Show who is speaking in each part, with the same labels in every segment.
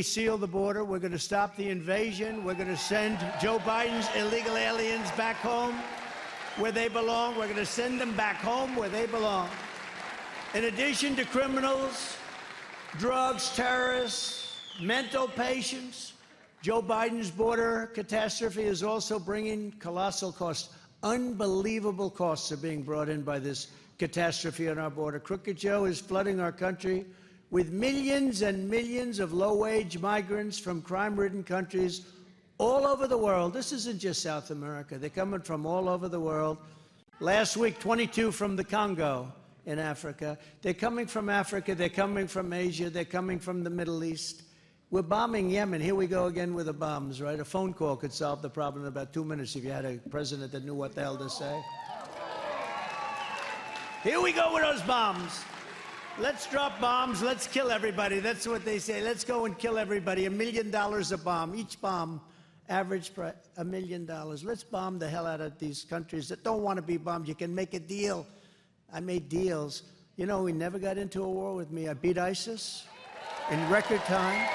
Speaker 1: seal the border. We're going to stop the invasion. We're going to send Joe Biden's illegal aliens back home where they belong. We're going to send them back home where they belong. In addition to criminals, drugs, terrorists, mental patients, Joe Biden's border catastrophe is also bringing colossal costs. Unbelievable costs are being brought in by this catastrophe on our border. Crooked Joe is flooding our country with millions and millions of low-wage migrants from crime-ridden countries all over the world. This isn't just South America. They're coming from all over the world. Last week, 22 from the Congo in Africa. They're coming from Africa. They're coming from Asia. They're coming from the Middle East. We're bombing Yemen. Here we go again with the bombs, right? A phone call could solve the problem in about 2 minutes if you had a president that knew what the hell to say. Here we go with those bombs. Let's drop bombs. Let's kill everybody. That's what they say. Let's go and kill everybody. $1 million a bomb. Each bomb, average price, $1 million. Let's bomb the hell out of these countries that don't want to be bombed. You can make a deal. I made deals. You know, we never got into a war with me. I beat ISIS in record time.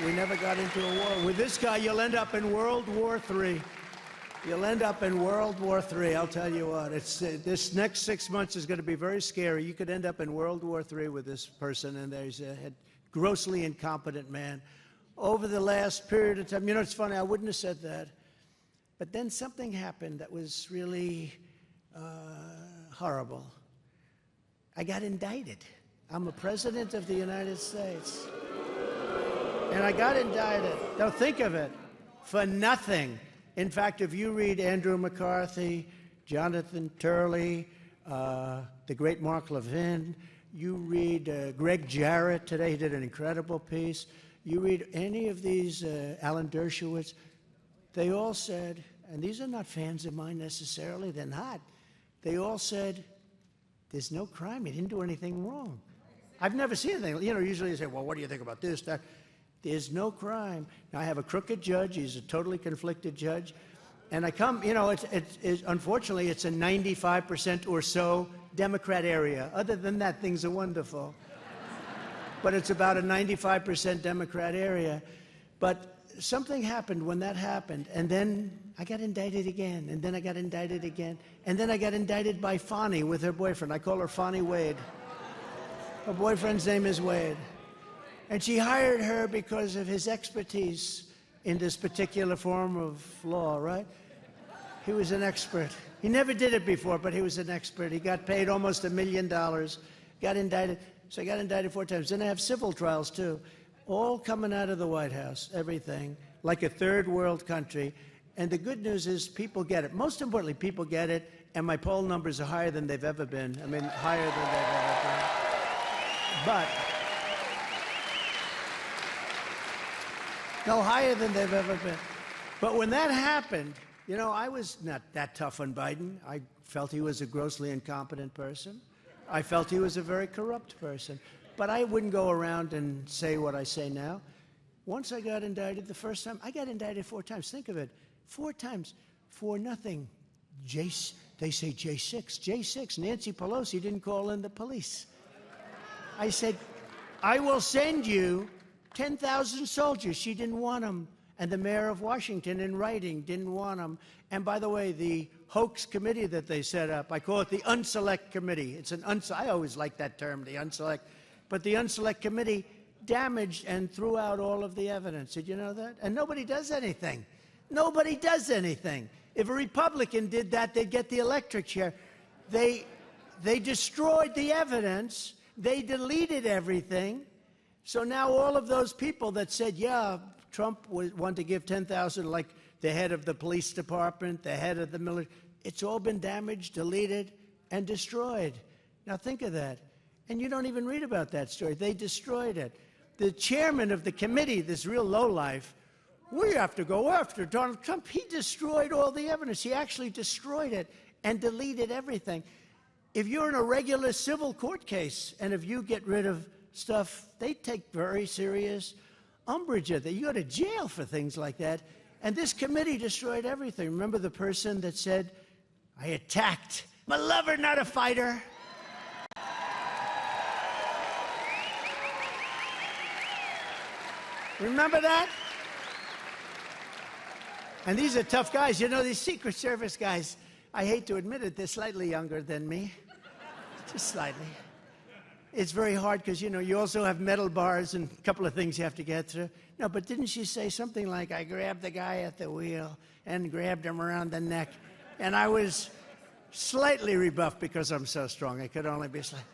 Speaker 1: We never got into a war. With this guy, you'll end up in World War III. You'll end up in World War III, I'll tell you what. This next 6 months is going to be very scary. You could end up in World War III with this person, and there's a grossly incompetent man. Over the last period of time, you know, it's funny, I wouldn't have said that. But then something happened that was really horrible. I got indicted. I'm a president of the United States. And I got indicted. Now think of it, for nothing. In fact, if you read Andrew McCarthy, Jonathan Turley, the great Mark Levin, you read Greg Jarrett today, he did an incredible piece. You read any of these, Alan Dershowitz, they all said, and these are not fans of mine necessarily, they're not. They all said, there's no crime, he didn't do anything wrong. I've never seen anything. You know, usually you say, well, what do you think about this, that? There's no crime. Now, I have a crooked judge. He's a totally conflicted judge. And I come, you know, unfortunately, it's a 95% or so Democrat area. Other than that, things are wonderful. But it's about a 95% Democrat area. But something happened when that happened. And then I got indicted again. And then I got indicted again. And then I got indicted by Fonnie with her boyfriend. I call her Fonnie Wade. Her boyfriend's name is Wade. And she hired her because of his expertise in this particular form of law, right? He was an expert. He never did it before, but he was an expert. He got paid almost $1 million, got indicted. So I got indicted 4 times. Then I have civil trials, too, all coming out of the White House, everything, like a third world country. And the good news is people get it. Most importantly, people get it, and my poll numbers are higher than they've ever been. I mean, higher than they've ever been. But no, higher than they've ever been. But when that happened, you know, I was not that tough on Biden. I felt he was a grossly incompetent person. I felt he was a very corrupt person. But I wouldn't go around and say what I say now. Once I got indicted the first time, I got indicted 4 times. Think of it, 4 times for nothing. They say J6. J6, Nancy Pelosi didn't call in the police. I said, I will send you 10,000 soldiers. She didn't want them. And the mayor of Washington, in writing, didn't want them. And by the way, the hoax committee that they set up, I call it the Unselect Committee. It's an I always like that term, the Unselect. But the Unselect Committee damaged and threw out all of the evidence. Did you know that? And nobody does anything. Nobody does anything. If a Republican did that, they'd get the electric chair. They destroyed the evidence. They deleted everything. So now all of those people that said, yeah, Trump wanted to give 10,000, like the head of the police department, the head of the military, it's all been damaged, deleted, and destroyed. Now think of that. And you don't even read about that story. They destroyed it. The chairman of the committee, this real lowlife, we have to go after Donald Trump. He destroyed all the evidence. He actually destroyed it and deleted everything. If you're in a regular civil court case, and if you get rid of stuff, they take very serious umbrage at that. You go to jail for things like that. And this committee destroyed everything. Remember the person that said, I attacked. I'm a lover, not a fighter. Remember that? And these are tough guys. You know, these Secret Service guys, I hate to admit it, they're slightly younger than me. Just slightly. It's very hard because, you know, you also have metal bars and a couple of things you have to get through. No, but didn't she say something like, I grabbed the guy at the wheel and grabbed him around the neck, and I was slightly rebuffed because I'm so strong. I could only be slightly.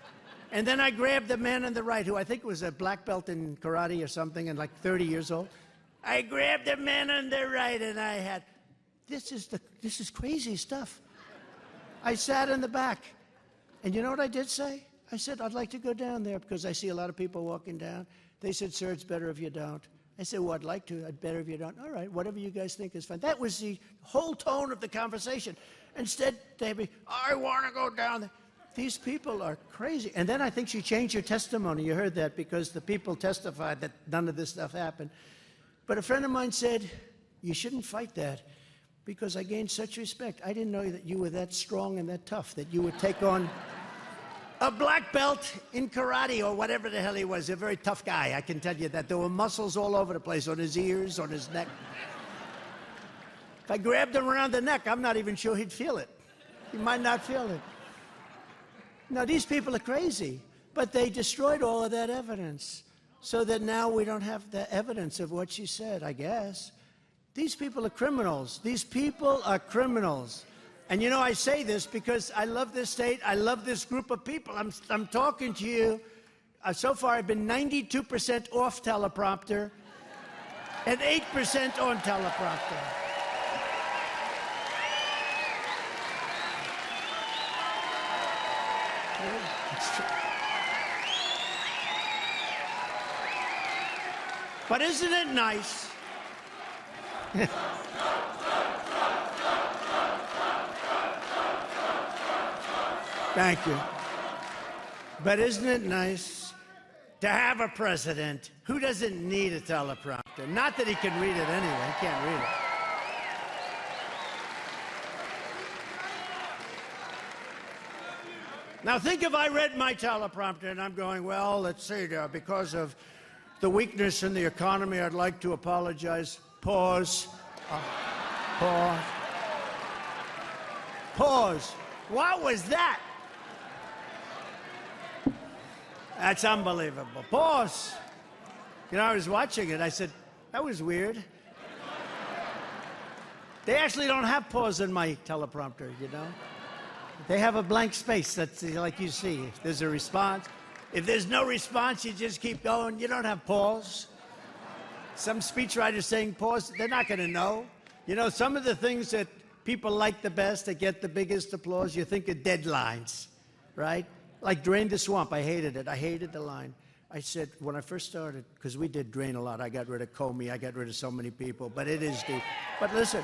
Speaker 1: And then I grabbed the man on the right, who I think was a black belt in karate or something and like 30 years old. I grabbed the man on the right, and I had, this is crazy stuff. I sat in the back, and you know what I did say? I said, I'd like to go down there because I see a lot of people walking down. They said, sir, it's better if you don't. I said, well, I'd like to. I'd better if you don't. All right, whatever you guys think is fine. That was the whole tone of the conversation. Instead, they'd be, I want to go down there. These people are crazy. And then I think she changed her testimony. You heard that because the people testified that none of this stuff happened. But a friend of mine said, you shouldn't fight that because I gained such respect. I didn't know that you were that strong and that tough, that you would take on a black belt in karate or whatever the hell he was. A very tough guy, I can tell you that. There were muscles all over the place, on his ears, on his neck. If I grabbed him around the neck, I'm not even sure he'd feel it. He might not feel it. Now, these people are crazy, but they destroyed all of that evidence so that now we don't have the evidence of what she said, I guess. These people are criminals. These people are criminals. And you know, I say this because I love this state. I love this group of people. I'm talking to you. So far, I've been 92% off teleprompter and 8% on teleprompter. It's true. But isn't it nice? Thank you. But isn't it nice to have a president who doesn't need a teleprompter? Not that he can read it anyway. He can't read it. Now think if I read my teleprompter and I'm going, well, let's see, because of the weakness in the economy, I'd like to apologize. Pause. Pause. Pause. What was that? That's unbelievable. Pause. You know, I was watching it. I said, that was weird. They actually don't have pause in my teleprompter, you know? They have a blank space that's like you see. If there's a response. If there's no response, you just keep going. You don't have pause. Some speechwriters saying pause, they're not going to know. You know, some of the things that people like the best, that get the biggest applause, you think of deadlines, right? Like Drain the Swamp, I hated it. I hated the line. I said, when I first started, because we did Drain a lot, I got rid of Comey, I got rid of so many people, but it is deep. But listen,